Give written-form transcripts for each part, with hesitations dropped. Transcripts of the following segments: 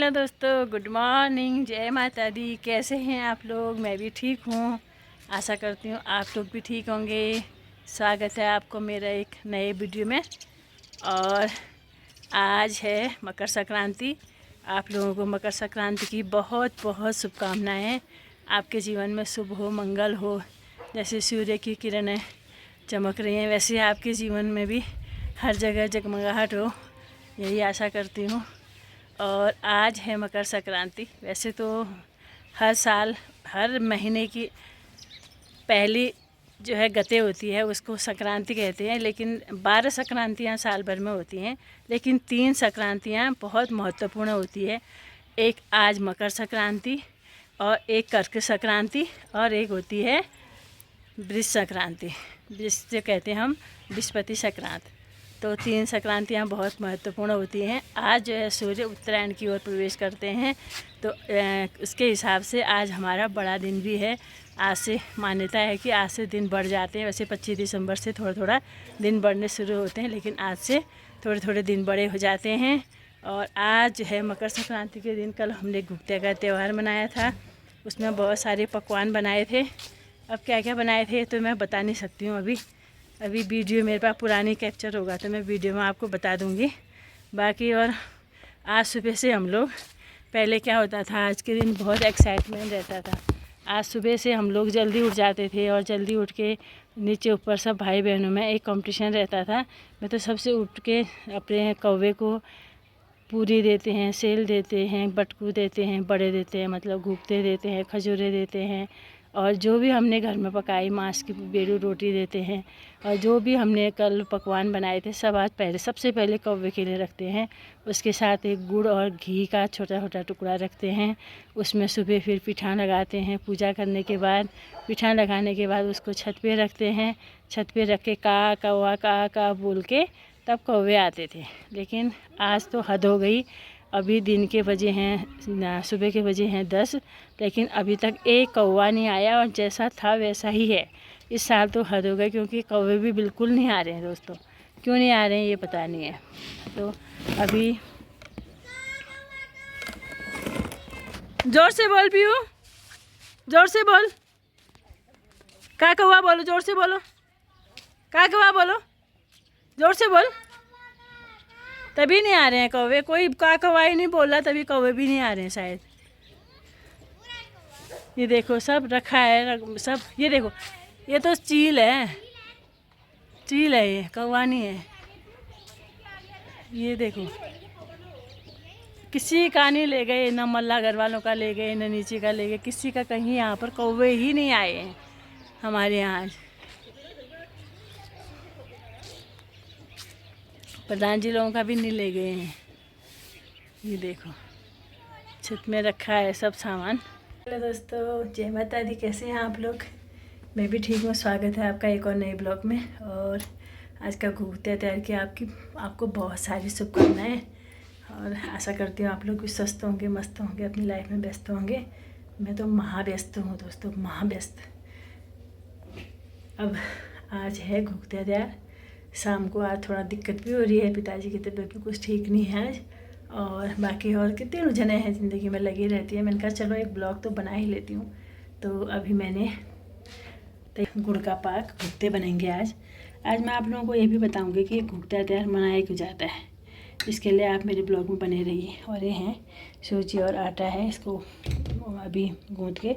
Hello दोस्तों, good morning, जय माता दी। कैसे हैं आप लोग? मैं भी ठीक हूँ। आशा करती हूँ आप लोग भी ठीक होंगे। स्वागत है आपको मेरा एक नए वीडियो में। और आज है मकर संक्रांति। आप लोगों को मकर संक्रांति की बहुत बहुत शुभकामनाएँ। आपके जीवन में शुभ हो, मंगल हो। जैसे सूर्य की किरणें चमक रही हैं, वैसे आपके जीवन में भी हर जगह जगमगाहट हो, यही आशा करती हूँ। और आज है मकर संक्रांति। वैसे तो हर साल हर महीने की पहली जो है गते होती है उसको संक्रांति कहते हैं, लेकिन 12 संक्रांतियाँ साल भर में होती हैं, लेकिन 3 संक्रांतियाँ बहुत महत्वपूर्ण होती है। एक आज मकर संक्रांति, और एक कर्क संक्रांति, और एक होती है वृष संक्रांति, जिससे कहते हैं हम बृहस्पति संक्रांति। तो 3 संक्रांतियाँ बहुत महत्वपूर्ण होती हैं। आज जो है सूर्य उत्तरायण की ओर प्रवेश करते हैं, तो उसके हिसाब से आज हमारा बड़ा दिन भी है। आज से मान्यता है कि आज से दिन बढ़ जाते हैं। वैसे 25 दिसंबर से थोड़ा थोड़ा दिन बढ़ने शुरू होते हैं, लेकिन आज से थोड़े थोड़े दिन बड़े हो जाते हैं। और आज है मकर संक्रांति के दिन, कल हमने घुघुत्या का त्यौहार मनाया था। उसमें बहुत सारे पकवान बनाए थे। अब क्या क्या बनाए थे तो मैं बता नहीं सकती हूँ। अभी वीडियो मेरे पास पुरानी कैप्चर होगा तो मैं वीडियो में आपको बता दूँगी बाकी। और आज सुबह से हम लोग, पहले क्या होता था, आज के दिन बहुत एक्साइटमेंट रहता था। आज सुबह से हम लोग जल्दी उठ जाते थे, और जल्दी उठ के नीचे ऊपर सब भाई बहनों में एक कंपटीशन रहता था। मैं तो सबसे उठ के अपने कौवे को पूरी देते हैं, सेल देते हैं, बटकू देते हैं, बड़े देते हैं, मतलब घुघते देते हैं, खजूरें देते हैं, और जो भी हमने घर में पकाई मांस की बेड़ू रोटी देते हैं, और जो भी हमने कल पकवान बनाए थे सब आज सबसे पहले कौवे के लिए रखते हैं। उसके साथ एक गुड़ और घी का छोटा छोटा टुकड़ा रखते हैं। उसमें सुबह फिर पिठान लगाते हैं। पूजा करने के बाद, पिठान लगाने के बाद उसको छत पे रखते हैं। छत पे रख के का कौवा का बोल के तब कौवे आते थे। लेकिन आज तो हद हो गई। अभी दिन के बजे हैं, सुबह के बजे हैं 10, लेकिन अभी तक एक कौवा नहीं आया, और जैसा था वैसा ही है। इस साल तो हद हो गई, क्योंकि कौवे भी बिल्कुल नहीं आ रहे हैं दोस्तों। क्यों नहीं आ रहे हैं ये पता नहीं है। तो अभी जोर से बोल पीयू, जोर से बोल। का कौवा बोलो, जोर से बोलो। का कौवा बोलो, जोर से बोल। तभी नहीं आ रहे हैं कौवे। कोई का कौवा ही नहीं बोल रहा, तभी कौवे भी नहीं आ रहे हैं शायद। ये देखो सब रखा है, सब ये देखो, ये तो चील है, चील है, ये कौवा नहीं है। ये देखो किसी का नहीं ले गए, न मल्ला घर वालों का ले गए, न नीचे का ले गए, किसी का कहीं यहाँ पर कौवे ही नहीं आए हैं हमारे यहाँ आज। प्रधान जी लोगों का भी नहीं ले गए हैं। ये देखो छत में रखा है सब सामान। हेलो दोस्तों, जय माता दी। कैसे हैं आप लोग? मैं भी ठीक हूँ। स्वागत है आपका एक और नए ब्लॉग में। और आज का घुघुत्या तैयार किया। आपको बहुत सारी शुभकामनाएँ, और आशा करती हूँ आप लोग भी स्वस्थ होंगे, मस्त होंगे, अपनी लाइफ में व्यस्त होंगे। मैं तो महाव्यस्त हूँ दोस्तों, महाव्यस्त। अब आज है घुघुत्या तैयार। शाम को आज थोड़ा दिक्कत भी हो रही है, पिताजी की तबीयत भी कुछ ठीक नहीं है आज। और बाकी और कितने उलझने हैं ज़िंदगी में लगी रहती है। मैंने कहा चलो एक ब्लॉग तो बना ही लेती हूँ। तो अभी मैंने गुड़ का पाक घुघुत्ते बनेंगे आज। मैं आप लोगों को ये भी बताऊंगी कि घुघुत्या तैयार मनाया क्यों जाता है। इसके लिए आप मेरे ब्लॉग में बने रहिए। और ये हैं सूजी और आटा है, इसको अभी गूँथ के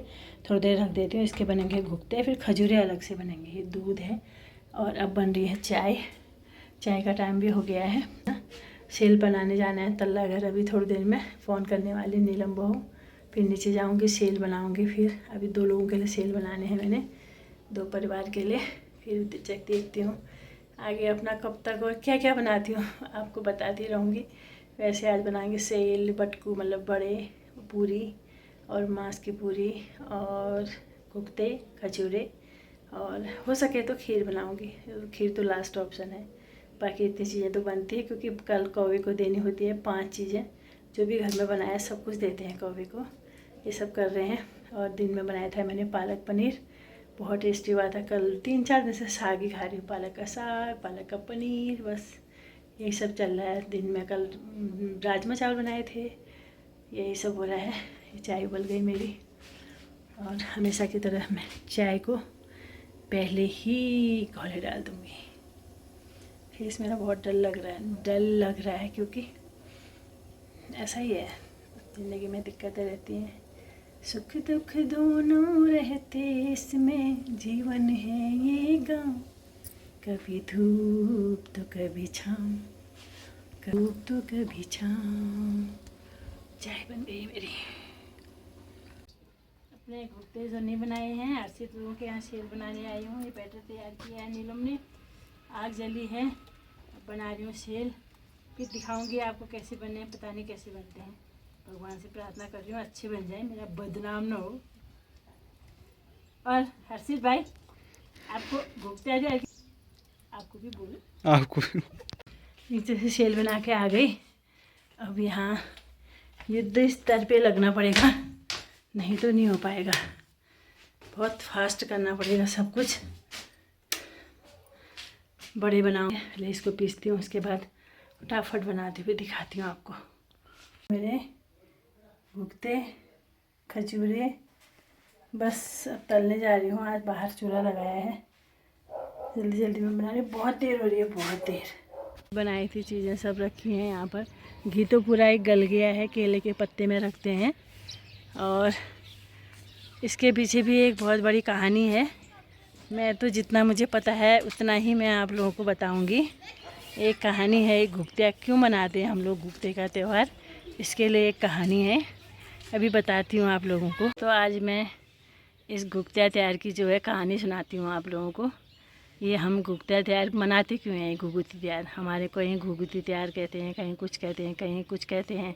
थोड़ी देर रख देती हूँ। इसके बनेंगे घुघुत्ते, फिर खजूरें अलग से बनेंगे। ये दूध है, और अब बन रही है चाय का टाइम भी हो गया है। सेल बनाने जाना है तल्ला घर। अभी थोड़ी देर में फ़ोन करने वाली नीलम बहू, फिर नीचे जाऊंगी, सेल बनाऊंगी। फिर अभी 2 लोगों के लिए सेल बनाने हैं मैंने, 2 परिवार के लिए। फिर देखती हूँ आगे अपना कब तक और क्या क्या बनाती हूँ आपको बताती रहूँगी। वैसे आज बनाएंगे सेल, बटकू मतलब बड़े, पूरी और मांस की पूरी, और घुघुत्ते, खजूरे, और हो सके तो खीर बनाऊंगी। खीर तो लास्ट ऑप्शन है। बाकी इतनी चीज़ें तो बनती है, क्योंकि कल कौवे को देनी होती है 5 चीज़ें। जो भी घर में बनाया सब कुछ देते हैं कौवे को। ये सब कर रहे हैं। और दिन में बनाया था मैंने पालक पनीर, बहुत टेस्टी हुआ था। कल 3-4 दिन से साग ही खा रही हूँ, पालक का साग, पालक का पनीर, बस यही सब चल रहा है दिन में। कल राजमा चावल बनाए थे, यही सब हो रहा है। ये चाय उबल गई मेरी, और हमेशा की तरह मैं चाय को पहले ही घोले डाल दूँगी। फेस मेरा बहुत डल लग रहा है क्योंकि ऐसा ही है, ज़िंदगी में दिक्कतें रहती हैं। सुख दुख दोनों रहते इसमें, जीवन है ये गाँव, कभी धूप तो कभी छाँव, धूप तो कभी छाँव। चाय बन गई मेरी। अपने घुट्टे जो नहीं बनाए हैं, अर्षित लोगों के यहाँ शेर बनाने आई हूँ। ये बैटर तैयार किया है नीलम ने, आग जली है, अब बना रही हूँ शेल। फिर दिखाऊंगी आपको कैसे बने, पता नहीं कैसे बनते हैं। भगवान से प्रार्थना कर रही हूँ अच्छे बन जाए, मेरा बदनाम ना हो। और हर्षित भाई, आपको घुट्टे आ जाए, आपको भी बोलो, आपको नीचे से शेल बना के आ गई। अब यहाँ युद्ध स्तर पे लगना पड़ेगा, नहीं तो नहीं हो पाएगा। बहुत फास्ट करना पड़ेगा सब कुछ। बड़े बनाऊँ, पहले इसको पीसती हूँ, उसके बाद फटाफट बनाते हुए दिखाती हूँ आपको। मेरे भुगते खजूरे बस अब तलने जा रही हूँ। आज बाहर चूल्हा लगाया है, जल्दी जल्दी में बना रही हूँ। बहुत देर हो रही है, बहुत देर। बनाई थी चीज़ें सब रखी हैं यहाँ पर। घी तो पूरा एक गल गया है, केले के पत्ते में रखते हैं। और इसके पीछे भी एक बहुत बड़ी कहानी है। मैं तो जितना मुझे पता है उतना ही मैं आप लोगों को बताऊंगी। एक कहानी है, एक घुगतिया क्यों मनाते हैं हम लोग घुगते का त्यौहार, इसके लिए एक कहानी है, अभी बताती हूँ आप लोगों को। तो आज मैं इस घुगतिया त्यौहार की जो है कहानी सुनाती हूँ आप लोगों को। ये हम घुगतिया त्यौहार मनाते क्यों हैं, घुघुती त्यौहार। हमारे कहीं घुघुती त्यौहार कहते हैं, कहीं कुछ कहते हैं, कहीं कुछ कहते हैं।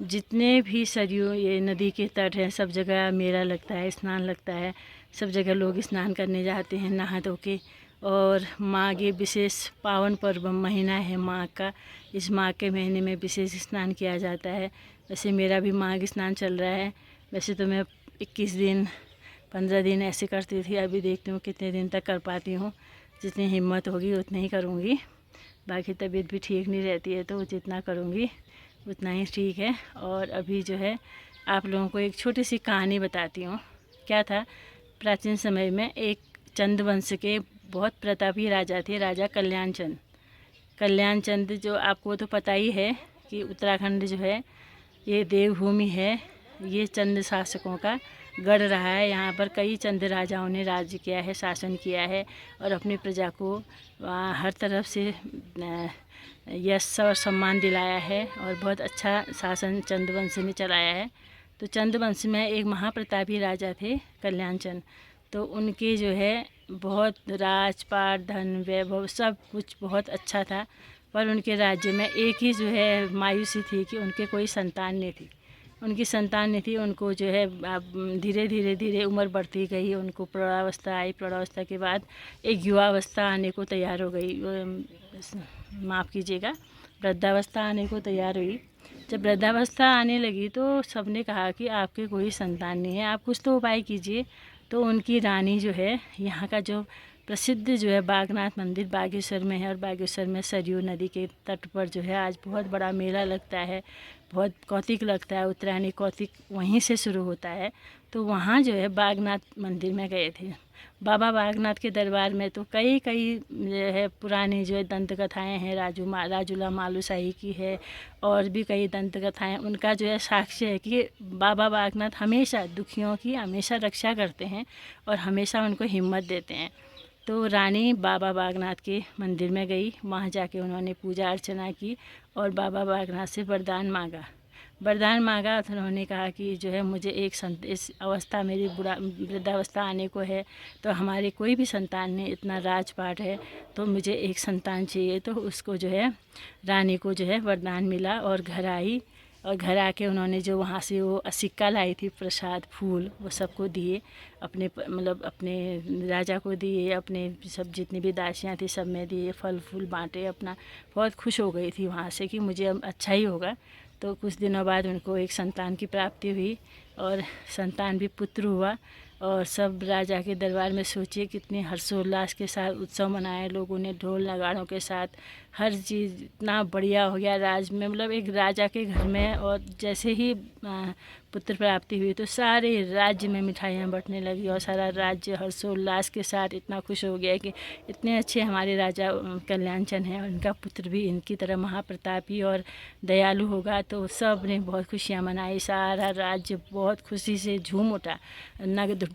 जितने भी सरयू ये नदी के तट हैं, सब जगह मेला लगता है, स्नान लगता है। सब जगह लोग स्नान करने जाते हैं नहा धो के। और माघ ये विशेष पावन पर्व महीना है माघ का। इस माघ के महीने में विशेष स्नान किया जाता है। वैसे मेरा भी माघ स्नान चल रहा है। वैसे तो मैं 21 दिन 15 दिन ऐसे करती थी, अभी देखती हूँ कितने दिन तक कर पाती हूँ। जितनी हिम्मत होगी उतनी ही करूँगी। बाकी तबीयत भी ठीक नहीं रहती है, तो जितना करूँगी उतना ही ठीक है। और अभी जो है आप लोगों को एक छोटी सी कहानी बताती हूँ। क्या था, प्राचीन समय में एक चंद वंश के बहुत प्रतापी राजा थे, राजा कल्याण चंद। कल्याण चंद जो आपको तो पता ही है कि उत्तराखंड जो है ये देवभूमि है। ये चंद शासकों का गढ़ रहा है। यहाँ पर कई चंद राजाओं ने राज्य किया है, शासन किया है, और अपनी प्रजा को हर तरफ से यश और सम्मान दिलाया है, और बहुत अच्छा शासन चंद्रवंश ने चलाया है। तो चंद्रवंश में एक महाप्रतापी राजा थे कल्याण चंद। तो उनके जो है बहुत राजपाट धन वैभव सब कुछ बहुत अच्छा था, पर उनके राज्य में एक ही जो है मायूसी थी कि उनके कोई संतान नहीं थी। उनकी संतान नहीं थी। उनको जो है धीरे धीरे उम्र बढ़ती गई, उनको प्रौढ़ावस्था आई। प्रौढ़ावस्था के बाद एक युवावस्था आने को तैयार हो गई, माफ़ कीजिएगा, वृद्धावस्था आने को तैयार हुई। जब वृद्धावस्था आने लगी तो सबने कहा कि आपके कोई संतान नहीं है, आप कुछ तो उपाय कीजिए। तो उनकी रानी जो है, यहाँ का जो प्रसिद्ध जो है बागनाथ मंदिर बागेश्वर में है, और बागेश्वर में सरयू नदी के तट पर जो है आज बहुत बड़ा मेला लगता है, बहुत कौतिक लगता है। उत्तरायणी कौतिक वहीं से शुरू होता है। तो वहाँ जो है बागनाथ मंदिर में गए थे। बाबा बागनाथ के दरबार में तो कई जो है पुरानी जो है दंत कथाएँ हैं, राजूला मालूशाही की है, और भी कई दंत कथाएँ। उनका जो है साक्ष्य है कि बाबा बागनाथ हमेशा दुखियों की हमेशा रक्षा करते हैं और हमेशा उनको हिम्मत देते हैं। तो रानी बाबा बागनाथ के मंदिर में गई, वहाँ जाके उन्होंने पूजा अर्चना की और बाबा बागनाथ से वरदान मांगा। तो उन्होंने कहा कि जो है मुझे इस अवस्था मेरी वृद्धावस्था आने को है, तो हमारे कोई भी संतान नहीं, इतना राजपाट है, तो मुझे एक संतान चाहिए। तो उसको जो है रानी को जो है वरदान मिला, और घर आई, और घर आके उन्होंने जो वहाँ से वो सिक्का लाई थी, प्रसाद फूल, वो सबको दिए। अपने मतलब अपने राजा को दिए, अपने सब जितनी भी दासियाँ थी सब में दिए, फल फूल बांटे अपना। बहुत खुश हो गई थी वहाँ से कि मुझे अब अच्छा ही होगा। तो कुछ दिनों बाद उनको एक संतान की प्राप्ति हुई, और संतान भी पुत्र हुआ। और सब राजा के दरबार में सोचिए कितने हर्षोल्लास के साथ उत्सव मनाए लोगों ने, ढोल नगाड़ों के साथ हर चीज़ इतना बढ़िया हो गया राज में, मतलब एक राजा के घर में। और जैसे ही पुत्र प्राप्ति हुई तो सारे राज्य में मिठाइयाँ बंटने लगी और सारा राज्य हर्षोल्लास के साथ इतना खुश हो गया कि इतने अच्छे हमारे राजा कल्याण चंद हैं और इनका पुत्र भी इनकी तरह महाप्रतापी और दयालु होगा। तो सब ने बहुत खुशियाँ मनाई, सारा राज्य बहुत खुशी से झूम उठा,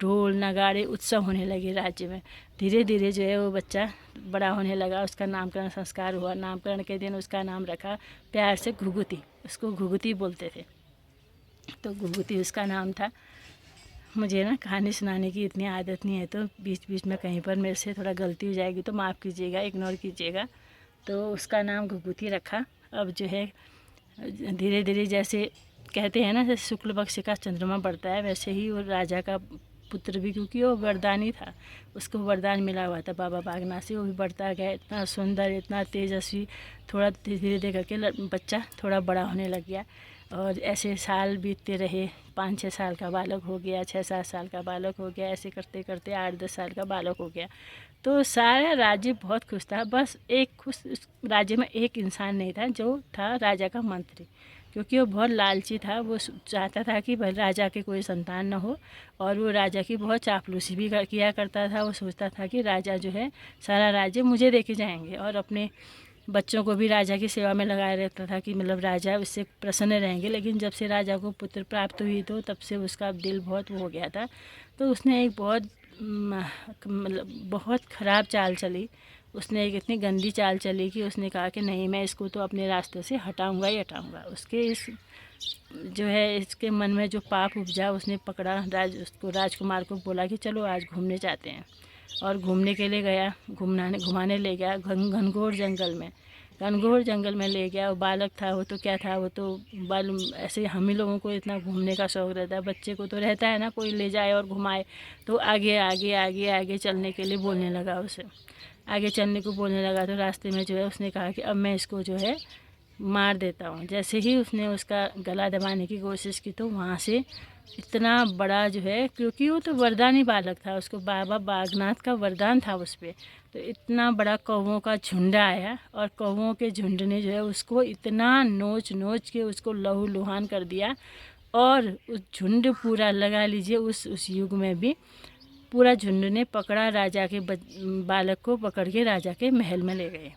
ढोल नगाड़े उत्सव होने लगे राज्य में। धीरे धीरे जो है वो बच्चा बड़ा होने लगा, उसका नामकरण संस्कार हुआ। नामकरण के दिन उसका नाम रखा प्यार से घुघुती, उसको घुघुती बोलते थे, तो घुघुती उसका नाम था। मुझे ना कहानी सुनाने की इतनी आदत नहीं है, तो बीच बीच में कहीं पर मेरे से थोड़ा गलती हो जाएगी तो माफ़ कीजिएगा, इग्नोर कीजिएगा। तो उसका नाम घुघुती रखा। अब जो है धीरे धीरे जैसे कहते हैं ना, जैसे शुक्ल पक्ष का चंद्रमा बढ़ता है, वैसे ही वो राजा का पुत्र भी, क्योंकि वो वरदानी था, उसको वरदान मिला हुआ था बाबा बागनाथ से, वो भी बढ़ता गया, इतना सुंदर इतना तेजस्वी। थोड़ा धीरे धीरे करके बच्चा थोड़ा बड़ा होने लग गया और ऐसे साल बीतते रहे। 5-6 साल का बालक हो गया, 6-7 साल का बालक हो गया, ऐसे करते करते 8-10 साल का बालक हो गया। तो सारा राज्य बहुत खुश था। बस एक खुश उस राज्य में एक इंसान नहीं था, जो था राजा का मंत्री, क्योंकि वो बहुत लालची था। वो चाहता था कि राजा के कोई संतान न हो और वो राजा की बहुत चापलूसी भी किया करता था। वो सोचता था कि राजा जो है सारा राज्य मुझे देके जाएंगे, और अपने बच्चों को भी राजा की सेवा में लगाया रहता था कि मतलब राजा उससे प्रसन्न रहेंगे। लेकिन जब से राजा को पुत्र प्राप्त हुई तो तब से उसका दिल बहुत वो हो गया था। तो उसने एक बहुत मतलब बहुत ख़राब चाल चली। उसने एक इतनी गंदी चाल चली कि उसने कहा कि नहीं, मैं इसको तो अपने रास्ते से हटाऊंगा ही हटाऊंगा। उसके इस जो है इसके मन में जो पाप उपजा, उसने पकड़ा उसको राजकुमार को बोला कि चलो आज घूमने जाते हैं, और घूमने के लिए गया, घुमाने ले गया घनघोर जंगल में। घनघोर जंगल में ले गया। वो बालक था, वो तो क्या था, वो तो ऐसे हम ही लोगों को इतना घूमने का शौक़ रहता है, बच्चे को तो रहता है ना कोई ले जाए और घुमाए। तो आगे आगे आगे आगे चलने के लिए बोलने लगा उसे, आगे चलने को बोलने लगा। तो रास्ते में जो है उसने कहा कि अब मैं इसको जो है मार देता हूँ। जैसे ही उसने उसका गला दबाने की कोशिश की तो वहाँ से इतना बड़ा जो है, क्योंकि वो तो वरदानी बालक था, उसको बाबा बागनाथ का वरदान था उस पर, तो इतना बड़ा कौवों का झुंड आया और कौवों के झुंड ने जो है उसको इतना नोच नोच के उसको लहू लुहान कर दिया। और उस झुंड पूरा लगा लीजिए, उस युग में भी पूरा झुंड ने पकड़ा राजा के बालक को, पकड़ के राजा के महल में ले गए।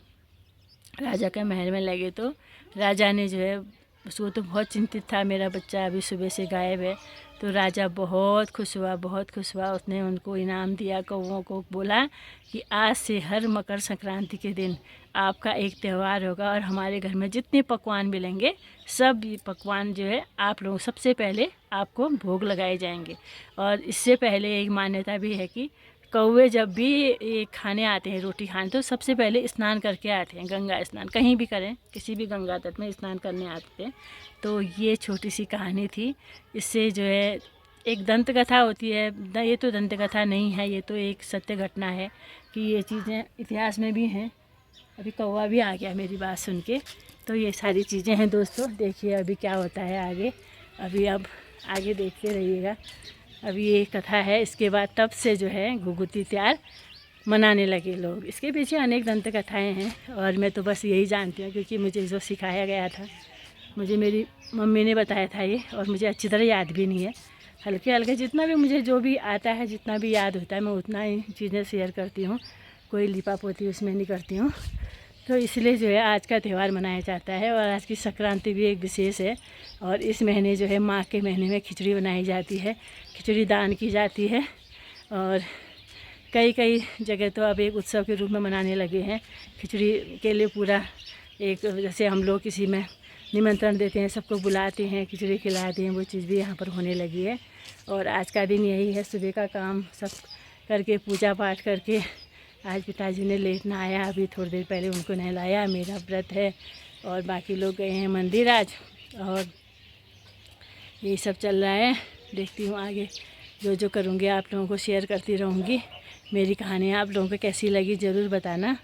राजा के महल में लगे तो राजा ने जो है उसको तो बहुत चिंतित था, मेरा बच्चा अभी सुबह से गायब है। तो राजा बहुत खुश हुआ, बहुत खुश हुआ। उसने उनको इनाम दिया, कौवों को बोला कि आज से हर मकर संक्रांति के दिन आपका एक त्यौहार होगा और हमारे घर में जितने पकवान मिलेंगे सब पकवान जो है आप लोग सबसे पहले आपको भोग लगाए जाएंगे। और इससे पहले एक मान्यता भी है कि कौवे जब भी ये खाने आते हैं, रोटी खाने, तो सबसे पहले स्नान करके आते हैं, गंगा स्नान कहीं भी करें, किसी भी गंगा तट में स्नान करने आते हैं। तो ये छोटी सी कहानी थी। इससे जो है एक दंत कथा होती है, ये तो दंत कथा नहीं है, ये तो एक सत्य घटना है कि ये चीज़ें इतिहास में भी हैं। अभी कौवा भी आ गया मेरी बात सुन के। तो ये सारी चीज़ें हैं दोस्तों, देखिए अभी क्या होता है आगे। अब आगे देखते रहिएगा। अभी ये कथा है, इसके बाद तब से जो है घुघुती त्योहार मनाने लगे लोग। इसके पीछे अनेक दंत कथाएँ हैं और मैं तो बस यही जानती हूँ क्योंकि मुझे जो सिखाया गया था, मुझे मेरी मम्मी ने बताया था ये, और मुझे अच्छी तरह याद भी नहीं है। हल्के हल्के जितना भी मुझे जो भी आता है, जितना भी याद होता है, मैं उतना ही चीज़ें शेयर करती हूँ। कोई लिपा पोती उसमें नहीं करती हूँ। तो इसलिए जो है आज का त्यौहार मनाया जाता है और आज की संक्रांति भी एक विशेष है। और इस महीने जो है माघ के महीने में खिचड़ी बनाई जाती है, खिचड़ी दान की जाती है। और कई जगह तो अब एक उत्सव के रूप में मनाने लगे हैं। खिचड़ी के लिए पूरा एक, जैसे हम लोग किसी में निमंत्रण देते हैं, सबको बुलाते हैं, खिचड़ी खिलाते हैं, वो चीज़ भी यहाँ पर होने लगी है। और आज का दिन यही है, सुबह का काम सब करके पूजा पाठ करके आज पिताजी ने लेट नहाया, अभी थोड़ी देर पहले उनको नहलाया। मेरा व्रत है और बाकी लोग गए हैं मंदिर आज, और यही सब चल रहा है। देखती हूँ आगे जो करूँगी आप लोगों को शेयर करती रहूँगी। मेरी कहानी आप लोगों को कैसी लगी ज़रूर बताना।